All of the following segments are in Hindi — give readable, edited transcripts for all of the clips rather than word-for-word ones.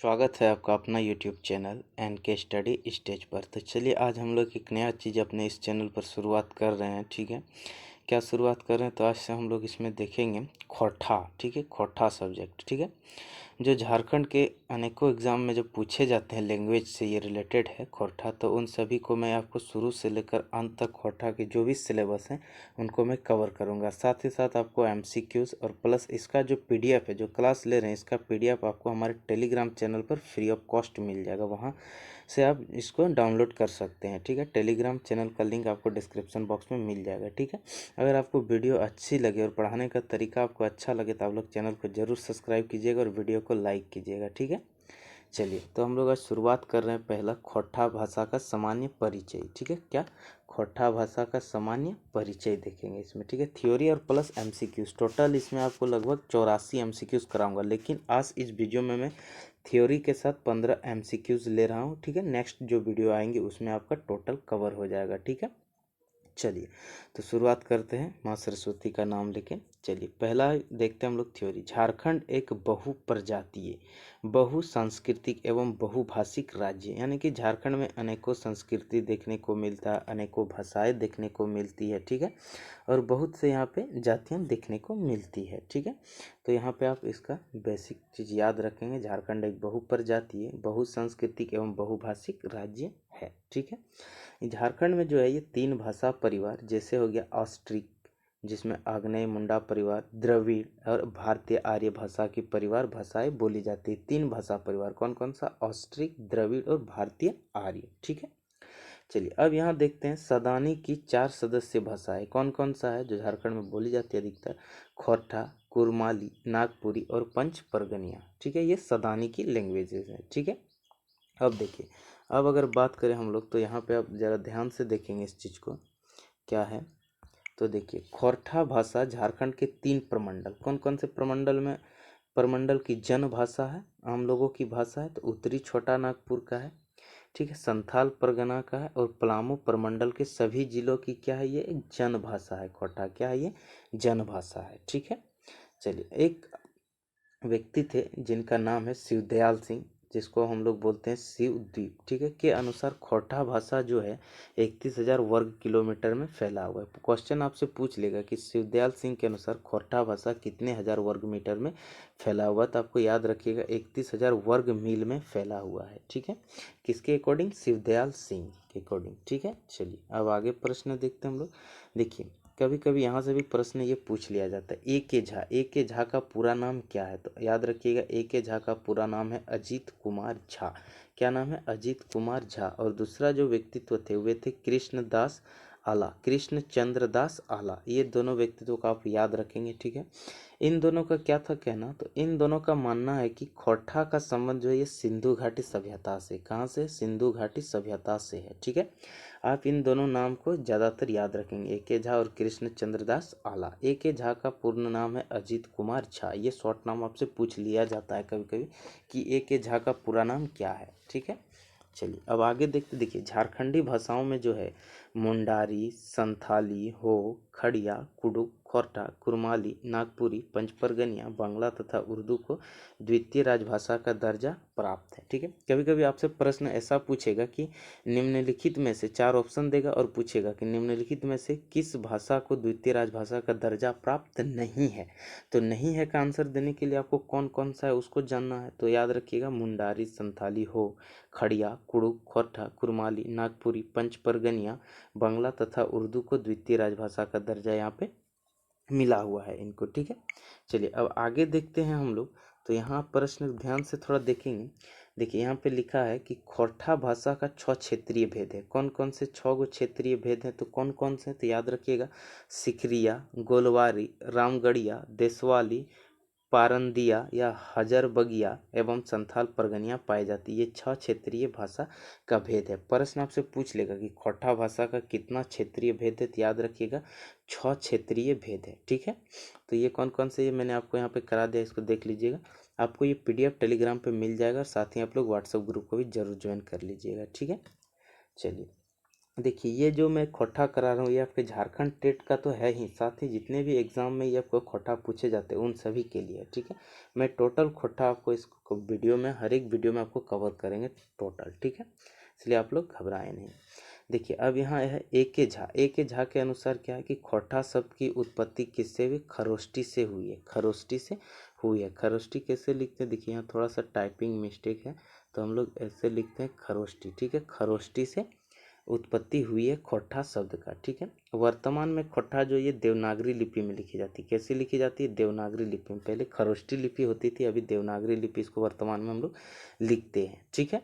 स्वागत है आपका अपना YouTube channel NK study stage पर। तो चलिए आज हम लोग एक नया चीज़ अपने इस चैनल पर शुरुआत कर रहे हैं। ठीक है, क्या शुरुआत कर रहे हैं तो आज से हम लोग इसमें देखेंगे खोटा। ठीक है, खोटा सब्जेक्ट। ठीक है, जो झारखंड के अनेकों एग्ज़ाम में जो पूछे जाते हैं, लैंग्वेज से ये रिलेटेड है खोटा। तो उन सभी को मैं आपको शुरू से लेकर अंत तक खोटा के जो भी सिलेबस हैं उनको मैं कवर करूँगा। साथ ही साथ आपको एमसीक्यूज़ और प्लस इसका जो पीडीएफ है, जो क्लास ले रहे हैं इसका पीडीएफ आपको हमारे टेलीग्राम चैनल पर फ्री ऑफ कॉस्ट मिल जाएगा। वहाँ से आप इसको डाउनलोड कर सकते हैं। ठीक है, टेलीग्राम चैनल का लिंक आपको डिस्क्रिप्शन बॉक्स में मिल जाएगा। ठीक है, अगर आपको वीडियो अच्छी लगे और पढ़ाने का तरीका आपको अच्छा लगे तो आप लोग चैनल को ज़रूर सब्सक्राइब कीजिएगा और वीडियो को लाइक कीजिएगा। ठीक है, चलिए तो हम लोग आज शुरुआत कर रहे हैं। पहला, खोटा भाषा का सामान्य परिचय। ठीक है, क्या खोटा भाषा का सामान्य परिचय देखेंगे इसमें। ठीक है, थ्योरी और प्लस एमसीक्यूज, टोटल इसमें आपको लगभग 84 एमसीक्यूज कराऊंगा। लेकिन आज इस वीडियो में मैं थ्योरी के साथ 15 एमसीक्यूज ले रहा हूँ। ठीक है, नेक्स्ट जो वीडियो आएंगे उसमें आपका टोटल कवर हो जाएगा। ठीक है, चलिए तो शुरुआत करते हैं माँ सरस्वती का नाम लेके। चलिए पहला देखते हैं हम लोग थ्योरी। झारखंड एक बहुप्रजातीय, बहुसांस्कृतिक एवं बहुभाषिक राज्य, यानी कि झारखंड में अनेकों संस्कृति देखने को मिलता है, अनेकों भाषाएं देखने को मिलती है। ठीक है, और बहुत से यहाँ पे जातियाँ देखने को मिलती है। ठीक है, तो यहाँ पे आप इसका बेसिक चीज़ याद रखेंगे। झारखंड एक बहुप्रजातीय, बहुसांस्कृतिक एवं बहुभाषिक राज्य है। ठीक है, झारखंड में जो है ये 3 भाषा परिवार, जैसे हो गया ऑस्ट्रिक जिसमें आग्नेय मुंडा परिवार, द्रविड़ और भारतीय आर्य भाषा की परिवार भाषाएं बोली जाती है। 3 भाषा परिवार कौन कौन सा? ऑस्ट्रिक, द्रविड़ और भारतीय आर्य। ठीक है, चलिए अब यहाँ देखते हैं सदानी की 4 सदस्य भाषाएं कौन कौन सा है जो झारखंड में बोली जाती है अधिकतर? खोरठा, कुरमाली, नागपुरी और पंच परगनिया। ठीक है, ये सदानी की लैंग्वेजेज हैं। ठीक है, अब देखिए, अब अगर बात करें हम लोग तो यहाँ पे आप ज़रा ध्यान से देखेंगे इस चीज़ को क्या है। तो देखिए, खोरठा भाषा झारखंड के 3 प्रमंडल, कौन कौन से प्रमंडल में? प्रमंडल की जन भाषा है, आम लोगों की भाषा है, तो उत्तरी छोटा नागपुर का है। ठीक है, संथाल परगना का है, और पलामू प्रमंडल के सभी जिलों की क्या है? ये एक जन भाषा है। खोरठा क्या है? ये जन भाषा है। ठीक है, चलिए एक व्यक्ति थे जिनका नाम है शिवदयाल सिंह, जिसको हम लोग बोलते हैं शिवद्वीप। ठीक है, के अनुसार खोरठा भाषा जो है 31,000 वर्ग किलोमीटर में फैला हुआ है। क्वेश्चन आपसे पूछ लेगा कि शिवदयाल सिंह के अनुसार खोरठा भाषा कितने हजार वर्ग मीटर में फैला हुआ, तो आपको याद रखिएगा 31,000 वर्ग मील में फैला हुआ है। ठीक है, किसके अकॉर्डिंग? शिवदयाल सिंह के अकॉर्डिंग। ठीक है, चलिए अब आगे प्रश्न देखते हैं हम लोग। देखिए, कभी कभी यहाँ से भी प्रश्न ये पूछ लिया जाता है, ए के झा। ए के झा का पूरा नाम क्या है? तो याद रखिएगा ए के झा का पूरा नाम है अजीत कुमार झा। क्या नाम है? अजीत कुमार झा। और दूसरा जो व्यक्तित्व थे वे थे कृष्णदास आला, कृष्ण चंद्र दास आला। ये दोनों व्यक्तित्व का आप याद रखेंगे। ठीक है, इन दोनों का क्या था कहना? तो इन दोनों का मानना है कि खोरठा का संबंध जो है ये सिंधु घाटी सभ्यता से, कहाँ से? सिंधु घाटी सभ्यता से है। ठीक है, आप इन दोनों नाम को ज़्यादातर याद रखेंगे, ए के झा और कृष्ण चंद्रदास आला। ए के झा का पूर्ण नाम है अजीत कुमार झा। ये शॉर्ट नाम आपसे पूछ लिया जाता है कभी कभी कि ए के झा का पूरा नाम क्या है। ठीक है, चलिए अब आगे देखते। देखिए, झारखंडी भाषाओं में जो है मुंडारी, संथाली, हो, खड़िया, कुडुक, खोरठा, कुरमाली, नागपुरी, पंचपरगनिया, बांग्ला तथा उर्दू को द्वितीय राजभाषा का दर्जा प्राप्त है। ठीक है, कभी कभी आपसे प्रश्न ऐसा पूछेगा कि निम्नलिखित में से 4 ऑप्शन देगा और पूछेगा कि निम्नलिखित में से किस भाषा को द्वितीय राजभाषा का दर्जा प्राप्त नहीं है। तो नहीं है का आंसर देने के लिए आपको कौन कौन सा है उसको जानना है। तो याद रखिएगा मुंडारी, संथाली, हो, खड़िया, कुड़ुक, खोरठा, कुरमाली, नागपुरी, पंचपरगनिया, बांग्ला तथा उर्दू को द्वितीय राजभाषा का दर्जा यहाँ पे मिला हुआ है इनको। ठीक है, चलिए अब आगे देखते हैं हम लोग। तो यहाँ प्रश्न ध्यान से थोड़ा देखेंगे। देखिए, यहाँ पे लिखा है कि खोरठा भाषा का 6 क्षेत्रीय भेद है। कौन कौन से 6 गो क्षेत्रीय भेद हैं? तो कौन कौन से? तो याद रखिएगा, सिखरिया, गोलवारी, रामगढ़िया, देशवाली, पारंदिया या हजरबगिया एवं संथाल परगनिया पाई जाती है। ये 6 क्षेत्रीय भाषा का भेद है। प्रश्न आपसे पूछ लेगा कि खोरठा भाषा का कितना क्षेत्रीय भेद है, तो याद रखिएगा 6 क्षेत्रीय भेद है। ठीक है, तो ये कौन कौन से ये मैंने आपको यहाँ पे करा दिया, इसको देख लीजिएगा। आपको ये पीडीएफ टेलीग्राम पे मिल जाएगा और साथ ही आप लोग व्हाट्सएप ग्रुप को भी जरूर ज्वाइन कर लीजिएगा। ठीक है, चलिए देखिए ये जो मैं खोटा करा रहा हूँ ये आपके झारखंड टेट का तो है ही, साथ ही जितने भी एग्ज़ाम में ये आपको खोटा पूछे जाते हैं उन सभी के लिए, ठीक है। मैं टोटल खोटा आपको इस वीडियो में, हर एक वीडियो में आपको कवर करेंगे टोटल, ठीक है, इसलिए आप लोग घबराए नहीं। देखिए अब यहाँ है ए के झा। ए के झा के अनुसार क्या है कि खोटा शब्द की उत्पत्ति किससे हुई? खरोष्टी से हुई है, खरोष्टी से हुई है। खरोष्टी कैसे लिखते हैं? देखिए यहाँ थोड़ा सा टाइपिंग मिस्टेक है, तो हम लोग ऐसे लिखते हैं खरोष्टी, ठीक है। खरोष्टी से उत्पत्ति हुई है खोटा शब्द का, ठीक है। वर्तमान में खोटा जो ये देवनागरी लिपि में लिखी जाती है। कैसे लिखी जाती है? देवनागरी लिपि में। पहले खरोष्टी लिपि होती थी, अभी देवनागरी लिपि इसको वर्तमान में हम लोग लिखते हैं, ठीक है।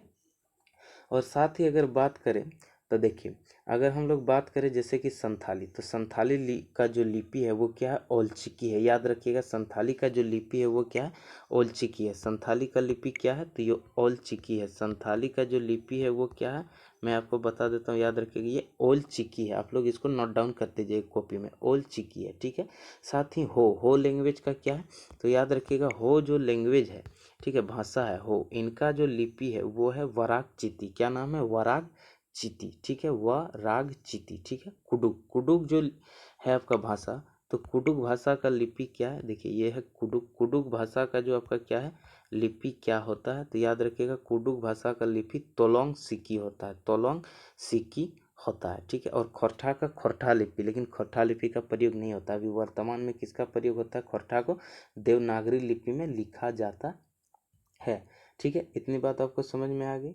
और साथ ही अगर बात करें तो देखिए, अगर हम लोग बात करें जैसे कि संथाली, तो संथाली का जो लिपि है वो क्या है? ओलचिकी है। याद रखिएगा, संथाली का जो लिपि है वो क्या है? ओलचिकी है। संथाली का लिपि क्या है? तो ये ओलचिकी है। संथाली का जो लिपि है वो क्या है? मैं आपको बता देता हूँ, याद रखिएगा, ये ओलचिकी है। आप लोग इसको नोट डाउन कर दीजिए कॉपी में, ओलचिकी है, ठीक है। साथ ही हो लैंग्वेज का क्या है? तो याद रखिएगा, हो जो लैंग्वेज है, ठीक है, भाषा है, हो, इनका जो लिपि है वो है वराग चिति। क्या नाम है? वराग चिति, ठीक है, वराग चिति, ठीक है। कुडुक, कुडुक जो है आपका भाषा, तो कुडुक भाषा का लिपि क्या है? देखिए ये है कुडुक। कुडुक भाषा का जो आपका क्या है? लिपि क्या होता है? तो याद रखिएगा, कुडुक भाषा का लिपि तोलोंग सिकी होता है, तोलोंग सिकी होता है, ठीक है। और खोरठा का खोरठा लिपि, लेकिन खोरठा लिपि का प्रयोग नहीं होता अभी वर्तमान में। किसका प्रयोग होता है? खोरठा को देवनागरी लिपि में लिखा जाता है, ठीक है। इतनी बात आपको समझ में आ गई।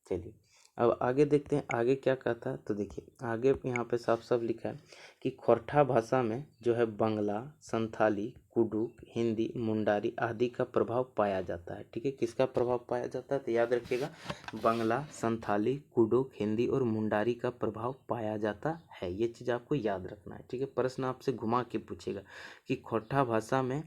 चलिए अब आगे देखते हैं, आगे क्या कहता है। तो देखिए आगे यहाँ पे साफ साफ लिखा है कि खोरठा भाषा में जो है बंगला, संथाली, कुडुक, हिंदी, मुंडारी आदि का प्रभाव पाया जाता है, ठीक है। किसका प्रभाव पाया जाता है? तो याद रखिएगा, बंगला, संथाली, कुडुक, हिंदी और मुंडारी का प्रभाव पाया जाता है। ये चीज़ आपको याद रखना है, ठीक है। प्रश्न आपसे घुमा के पूछेगा कि खोरठा भाषा में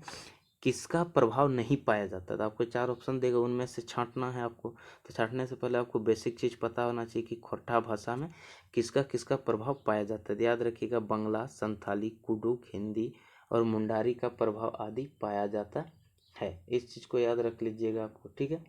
किसका प्रभाव नहीं पाया जाता। तो आपको 4 ऑप्शन देगा, उनमें से छांटना है आपको। तो छांटने से पहले आपको बेसिक चीज़ पता होना चाहिए कि खोरठा भाषा में किसका किसका प्रभाव पाया जाता है। याद रखिएगा, बंगला, संथाली, कुडुक, हिंदी और मुंडारी का प्रभाव आदि पाया जाता है। इस चीज़ को याद रख लीजिएगा आपको, ठीक है।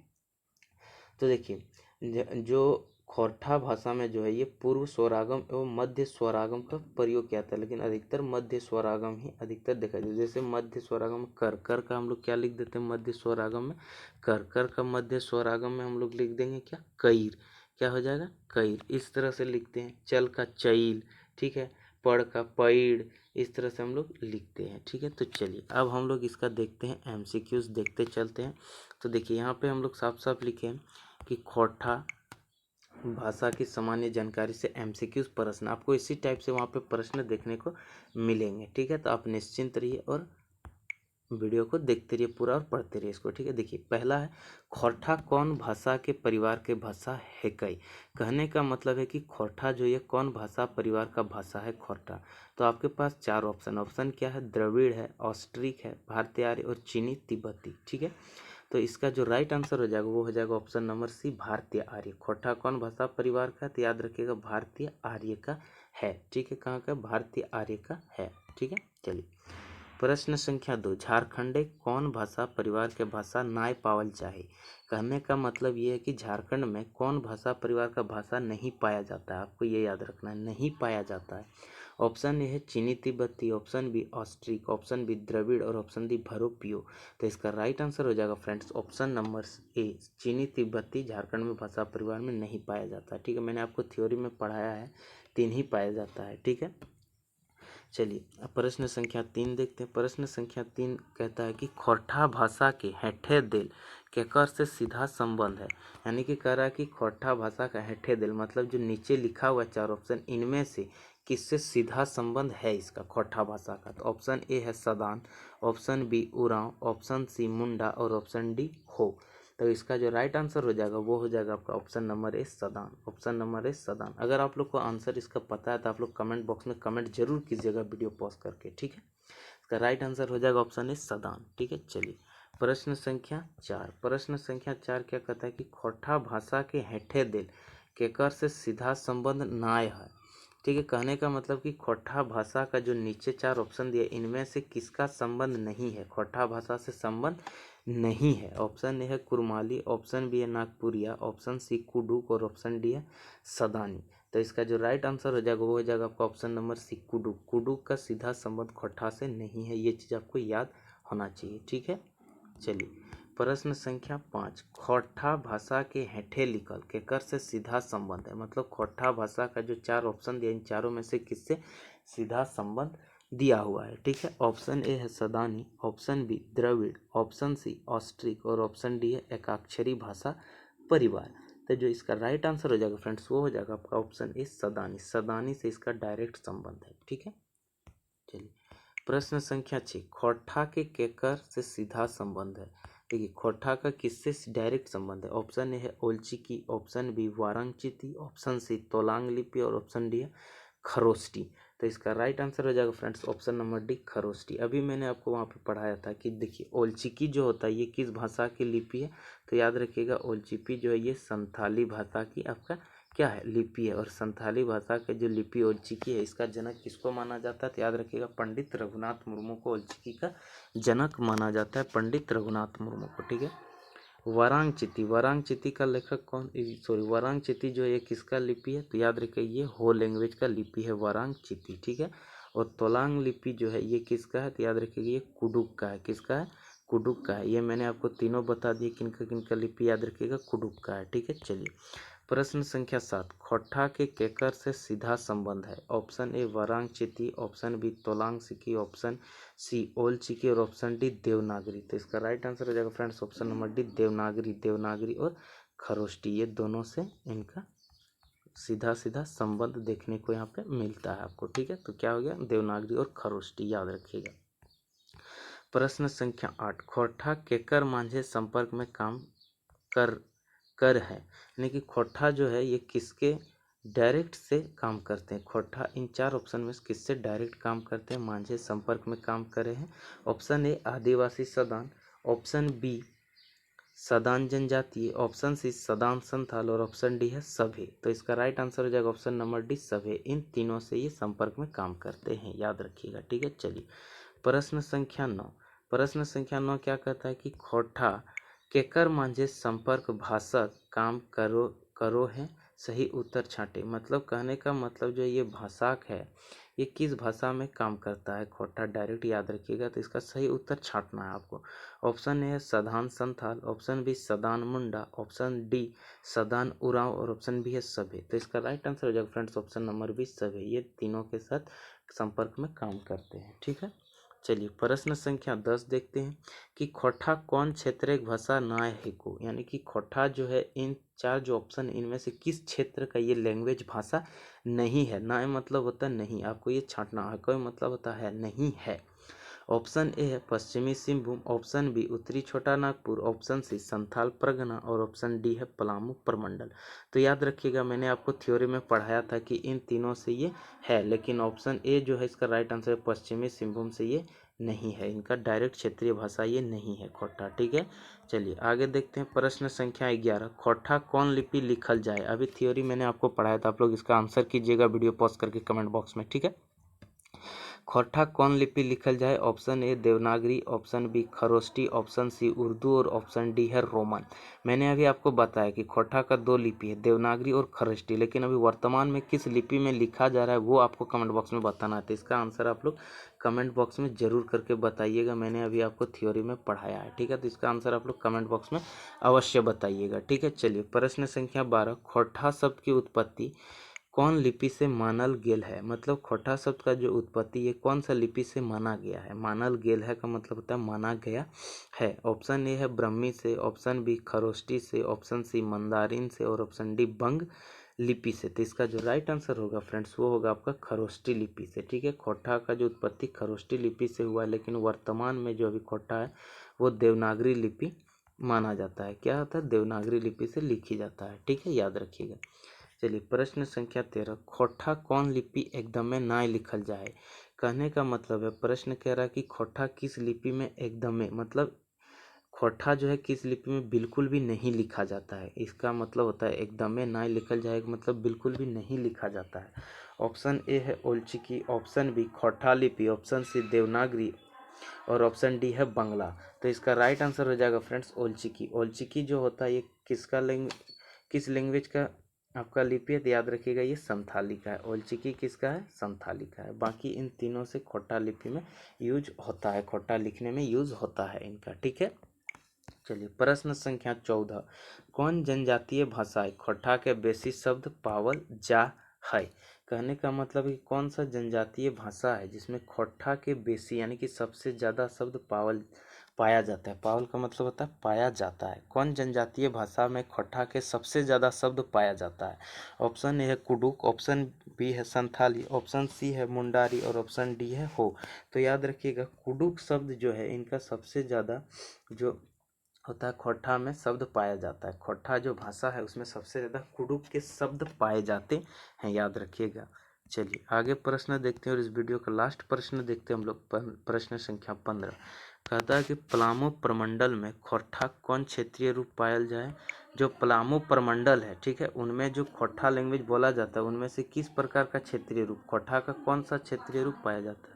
तो देखिए जो खोरठा भाषा में जो है ये पूर्व स्वरागम एवं मध्य स्वरागम का प्रयोग किया था, लेकिन अधिकतर मध्य स्वरागम ही अधिकतर देखा जाए। जैसे मध्य स्वरागम में कर, कर का हम लोग क्या लिख देते हैं? मध्य स्वरागम में कर, कर का मध्य स्वरागम में हम लोग लिख देंगे क्या? कईर। क्या हो जाएगा? कईर। इस तरह से लिखते हैं। चल का चैल, ठीक है। पड़ का पैड़, इस तरह से हम लोग लिखते हैं, ठीक है। तो चलिए अब हम लोग इसका देखते हैं, एमसीक्यूज देखते चलते हैं। तो देखिए यहाँ पे हम लोग साफ साफ लिखे हैं कि खोरठा भाषा की सामान्य जानकारी से एमसीक्यूज प्रश्न, आपको इसी टाइप से वहाँ पे प्रश्न देखने को मिलेंगे, ठीक है। तो आप निश्चिंत रहिए और वीडियो को देखते रहिए पूरा और पढ़ते रहिए इसको, ठीक है। देखिए पहला है, खोरठा कौन भाषा के परिवार के भाषा है? कई कहने का मतलब है कि खोरठा जो ये कौन भाषा परिवार का भाषा है? खोरठा। तो आपके पास 4 ऑप्शन, ऑप्शन क्या है? द्रविड़ है, ऑस्ट्रिक है, भारतीय आर्य और चीनी तिब्बती, ठीक है। तो इसका जो राइट आंसर हो जाएगा वो हो जाएगा ऑप्शन नंबर सी, भारतीय आर्य। खोरठा कौन भाषा परिवार का? तो याद रखिएगा, भारतीय आर्य का है, ठीक है। कहाँ का? भारतीय आर्य का है, ठीक है। चलिए प्रश्न संख्या 2, झारखंडे कौन भाषा परिवार के भाषा नाय पावल चाहे? कहने का मतलब ये है कि झारखंड में कौन भाषा परिवार का भाषा नहीं पाया जाता है। आपको ये याद रखना है, नहीं पाया जाता है। ऑप्शन ए है चीनी तिब्बती, option B Austric, option B Dravid और ऑप्शन डी भरोपियो। तो इसका राइट आंसर हो जाएगा फ्रेंड्स ऑप्शन नंबर ए, चीनी तिब्बती झारखंड में भाषा परिवार में नहीं पाया जाता, ठीक है। मैंने आपको थ्योरी में पढ़ाया है, 3 ही पाया जाता है, ठीक है। चलिए अब प्रश्न संख्या 3 देखते हैं। प्रश्न संख्या 3 कहता है कि खोरठा भाषा के हेठे दिल केकर से सीधा संबंध है। यानी कि कह रहा है कि खोरठा भाषा का हेठे दिल मतलब जो नीचे लिखा हुआ 4 ऑप्शन, इनमें से किससे सीधा संबंध है इसका खोरठा भाषा का। तो ऑप्शन ए है Sadan, option B Oraon, option C Munda और ऑप्शन डी हो। तो इसका जो राइट आंसर हो जाएगा वो हो जाएगा आपका option number A, Sadan. Option number A, Sadan. अगर आप लोग को आंसर इसका पता है तो आप लोग कमेंट बॉक्स में कमेंट जरूर कीजिएगा वीडियो पॉज करके, ठीक है। इसका राइट आंसर हो जाएगा ऑप्शन ए, सदान, ठीक है। चलिए प्रश्न संख्या 4, प्रश्न संख्या 4 क्या कहता है कि खोरठा भाषा के हेठे दिल केकर से सीधा संबंध नाय है, ठीक है। कहने का मतलब कि खोरठा भाषा का जो नीचे 4 ऑप्शन दिए इनमें से किसका संबंध नहीं है, खोरठा भाषा से संबंध नहीं है। ऑप्शन ए है कुरमाली, ऑप्शन बी है नागपुरिया, ऑप्शन सी कुडुक और ऑप्शन डी है सदानी। तो इसका जो राइट आंसर हो जाएगा वो हो जाएगा आपका option number C, Kurukh. Kurukh का सीधा संबंध खोटा से नहीं है, ये चीज़ आपको याद होना चाहिए, ठीक है। चलिए प्रश्न संख्या 5, खोटा भाषा के हेठे लिखल केकर से सीधा संबंध है। मतलब खोटा भाषा का जो 4 ऑप्शन दिया, इन चारों में से किससे सीधा संबंध दिया हुआ है, ठीक है। ऑप्शन ए है Sadani, option B Dravid, option C Austric और ऑप्शन डी है एकाक्षरी भाषा परिवार। तो जो इसका राइट आंसर हो जाएगा फ्रेंड्स वो हो जाएगा आपका ऑप्शन ए सदानी। सदानी से इसका डायरेक्ट संबंध है, ठीक है। चलिए प्रश्न संख्या 6, खोटा के केकर से सीधा संबंध है। देखिए खोटा का किससे डायरेक्ट संबंध है। ऑप्शन ए है Ol Chiki, option B Warang Chiti, option C Tolong लिपि और ऑप्शन डी है खरोष्टी। तो इसका राइट आंसर हो जाएगा friends option number D Kharosthi. अभी मैंने आपको वहाँ पे पढ़ाया था कि देखिए ओलचिकी जो होता है ये किस भाषा की लिपि है। तो याद रखिएगा ओलचिकी जो है ये संथाली भाषा की आपका क्या है लिपि है। और संथाली भाषा के जो लिपि ओलचिकी है इसका जनक किसको माना जाता है। तो याद रखिएगा पंडित रघुनाथ मुर्मू को ओलचिकी का जनक माना जाता है, पंडित रघुनाथ मुर्मू को, ठीक है। वारांगचिती, वारांगचिती का लेखक कौन, सॉरी वारांगचिती जो ये किसका लिपि है। तो याद रखिए ये हो लैंग्वेज का लिपि है वारांगचिती, ठीक है। और तोलांग लिपि जो है ये किसका है। तो याद रखिए ये कुडुक का है, किसका है कुडुक का है। ये मैंने आपको तीनों बता दिए किनका किनका लिपि, याद रखिएगा कुडुक का है, ठीक है। चलिए प्रश्न संख्या 7, खोटा के केकर से सीधा संबंध है। ऑप्शन ए वारांगचिती, ऑप्शन बी तोलांग सिकी, ऑप्शन सी ओलचिकी और ऑप्शन डी देवनागरी। तो इसका राइट आंसर हो जाएगा friends option number D Devanagari. Devanagari और खरोष्टी ये दोनों से इनका सीधा सीधा संबंध देखने को यहाँ पे मिलता है आपको, ठीक है। तो क्या हो गया देवनागरी और खरोष्टी, याद रखिएगा। प्रश्न संख्या 8, खोटा केकर मांझे संपर्क में काम कर कर है। यानी कि खोटा जो है ये किसके डायरेक्ट से काम करते हैं। खोटा इन 4 ऑप्शन में किससे डायरेक्ट काम करते हैं, मांझे संपर्क में काम करे हैं। Option A Adivasi Sadan, option B Sadan जनजातीय, ऑप्शन सी सदान संथाल और ऑप्शन डी है सभे। तो इसका राइट आंसर हो जाएगा ऑप्शन नंबर डी सभे। इन तीनों से ये संपर्क में काम करते हैं, याद रखिएगा, ठीक है। चलिए प्रश्न संख्या 9, प्रश्न संख्या 9 क्या कहता है कि खोटा केकर मांझे संपर्क भाषा काम करो करो है, सही उत्तर छांटे। मतलब कहने का मतलब जो ये भाषाक है ये किस भाषा में काम करता है खोटा, डायरेक्ट याद रखिएगा। तो इसका सही उत्तर छांटना है आपको। ऑप्शन ए है सदान संथाल, ऑप्शन बी सदान मुंडा, ऑप्शन डी सदान उरांव और ऑप्शन बी है सभे। तो इसका राइट आंसर हो जाएगा फ्रेंड्स ऑप्शन नंबर बी सभे। ये तीनों के साथ संपर्क में काम करते हैं, ठीक है। चलिए प्रश्न संख्या 10 देखते हैं कि खोटा कौन क्षेत्रीय भाषा नाय है को। यानी कि खोटा जो है इन 4 जो ऑप्शन इनमें से किस क्षेत्र का ये लैंग्वेज भाषा नहीं है। नाय मतलब होता है नहीं, आपको ये छांटना है। कोई मतलब होता है नहीं है। ऑप्शन ए है पश्चिमी सिंहभूम, ऑप्शन बी उत्तरी छोटा नागपुर, ऑप्शन सी संथाल परगना और ऑप्शन डी है पलामू प्रमंडल। तो याद रखिएगा मैंने आपको थ्योरी में पढ़ाया था कि इन तीनों से ये है, लेकिन ऑप्शन ए जो है इसका राइट आंसर है पश्चिमी सिंहभूम से ये नहीं है। इनका डायरेक्ट क्षेत्रीय भाषा ये नहीं है खोटा, ठीक है। चलिए आगे देखते हैं प्रश्न संख्या 11, खोटा कौन लिपि लिखल जाए। अभी थ्योरी मैंने आपको पढ़ाया था, आप लोग इसका आंसर कीजिएगा वीडियो पॉज करके कमेंट बॉक्स में, ठीक है। खोटा कौन लिपि लिखल जाए। Option A Devanagari, option B Kharoshti, option C Urdu और ऑप्शन डी है रोमन। मैंने अभी आपको बताया कि खोटा का 2 लिपि है, देवनागरी और खरोष्टी, लेकिन अभी वर्तमान में किस लिपि में लिखा जा रहा है वो आपको कमेंट बॉक्स में बताना है। तो इसका आंसर आप लोग कमेंट बॉक्स में जरूर करके बताइएगा। मैंने अभी आपको थ्योरी में पढ़ाया है, ठीक है। तो इसका आंसर आप लोग कमेंट बॉक्स में अवश्य बताइएगा, ठीक है। चलिए प्रश्न संख्या 12, खोटा शब्द की उत्पत्ति कौन लिपि से मानल गेल है। मतलब खोटा शब्द का जो उत्पत्ति है कौन सा लिपि से माना गया है। मानल गेल है का मतलब होता है माना गया है। ऑप्शन ए है ब्रह्मी से, ऑप्शन बी खरोष्टी से, ऑप्शन सी मंदारिन से और ऑप्शन डी बंग लिपि से। तो इसका जो राइट आंसर होगा फ्रेंड्स वो होगा आपका खरोष्टी लिपि से, ठीक है। खोटा का जो उत्पत्ति खरोष्टी लिपि से हुआ है, लेकिन वर्तमान में जो अभी खोटा है वो देवनागरी लिपि माना जाता है। क्या होता है देवनागरी लिपि से लिखी जाता है, ठीक है, याद रखिएगा। चलिए प्रश्न संख्या 13, खोटा कौन लिपि एकदम में ना लिखल जाए। कहने का मतलब है प्रश्न कह रहा है कि खोटा किस लिपि में एकदम में, मतलब खोटा जो है किस लिपि में बिल्कुल भी नहीं लिखा जाता है। इसका मतलब होता है एकदम में ना लिखल जाएगा मतलब बिल्कुल भी नहीं लिखा जाता है। ऑप्शन ए है ओलचिकी, ऑप्शन बी खोटा लिपि, ऑप्शन सी देवनागरी और ऑप्शन डी है बंगला। तो इसका राइट आंसर हो जाएगा फ्रेंड्स ओलचिकी। ओलचिकी जो होता है ये किस लैंग्वेज का आपका लिपि है तो याद रखिएगा ये संथाली का है। ओलचिकी किसका है? संथाली का है। बाकी इन तीनों से खोटा लिपि में यूज होता है, खोटा लिखने में यूज होता है इनका, ठीक है। चलिए प्रश्न संख्या 14, कौन जनजातीय भाषाएं खोटा के बेसी शब्द पावल जा है? कहने का मतलब कि कौन सा जनजातीय भाषा है जिसमें खोटा के बेसी यानी कि सबसे ज़्यादा शब्द पाया जाता है। पावल का मतलब होता है पाया जाता है। कौन जनजातीय भाषा में खोटा के सबसे ज़्यादा शब्द पाया जाता है? ऑप्शन ए है कुडुक, ऑप्शन बी है संथाली, ऑप्शन सी है मुंडारी और ऑप्शन डी है हो। तो याद रखिएगा कुडुक शब्द जो है इनका सबसे ज़्यादा जो होता है खोटा में शब्द पाया जाता है। खोटा जो भाषा है उसमें सबसे ज़्यादा कुडुक के शब्द पाए जाते हैं, याद रखिएगा। चलिए आगे प्रश्न देखते हैं और इस वीडियो का लास्ट प्रश्न देखते हैं हम लोग। प्रश्न संख्या 15 कहता है कि पलामू प्रमंडल में खोटा कौन क्षेत्रीय रूप पायल जाए? जो पलामू प्रमंडल है, ठीक है, उनमें जो खोटा लैंग्वेज बोला जाता है उनमें से किस प्रकार का क्षेत्रीय रूप, खोटा का कौन सा क्षेत्रीय रूप पाया जाता है?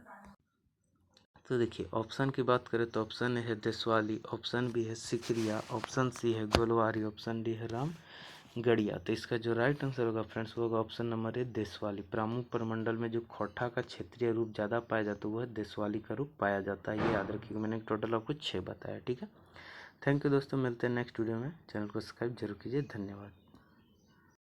तो देखिए ऑप्शन की बात करें तो ऑप्शन ए है देशवाली, ऑप्शन बी है सिकरिया, ऑप्शन सी है गोलवारी, ऑप्शन डी है रामगढ़िया। तो इसका जो राइट आंसर होगा फ्रेंड्स वो होगा ऑप्शन नंबर ए देशवाली। पलामू प्रमंडल में जो खोटा का क्षेत्रीय रूप ज़्यादा पाया जाता है वह देशवाली का रूप पाया जाता है। ये याद रखिएगा, मैंने टोटल आपको 6 बताया, ठीक है। थैंक यू दोस्तों, मिलते हैं नेक्स्ट वीडियो में। चैनल को सब्सक्राइब जरूर कीजिए। धन्यवाद।